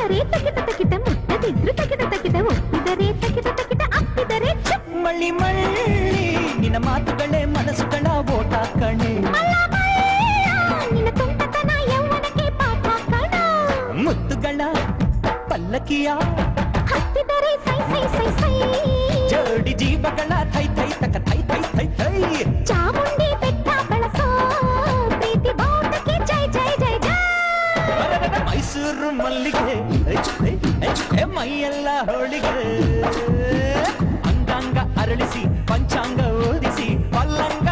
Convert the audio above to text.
ಮುಟ್ಟಿದರೆ ತಕಿಟ ತಕಿಟ ಮುಟ್ಟದಿದ್ರು ತಕಿಟ ತಕಿಟ ಒಪ್ಪಿದರೆ ತಕಿಟ ತಕಿಟ ಅಪ್ಪಿದರೆ ಮಳ್ಳಿ ಮಳ್ಳಿ ನಿನ್ನ ಮಾತುಗಳೇ ಮನಸ್ಸುಗಳ ಓಟ ಕಣೆ ನಿನ್ನ ತುಂಟತನ ಯೌವನಕ್ಕೆ ಪಾಠ ಕಣ ಮುತ್ತುಗಳ ಪಲ್ಲಕಿಯ ಹತ್ತಿದರೆ ಸೈ ಸೈ ಸೈ ಸೈ ಜೋಡಿ ಜೀವಗಳ ಥೈ ಥೈ ತಕ ಥೈ ಥೈ ಥೈ ಥೈ ಚಾಮುಂಡಿ ಬೆಟ್ಟ ಬಳಸೋ ಪ್ರೀತಿ ಬಾವುಟಕ್ಕೆ ಜೈ ಜೈ ಜೈ ಜೈ ಮೈಸೂರು ಮಲ್ಲಿಗೆ ಮೈಯೆಲ್ಲ ಹೋಳಿಗೆ ಅಂಗಾಂಗ ಅರಳಿಸಿ ಪಂಚಾಂಗ ಓದಿಸಿ ಪಲ್ಲಂಗ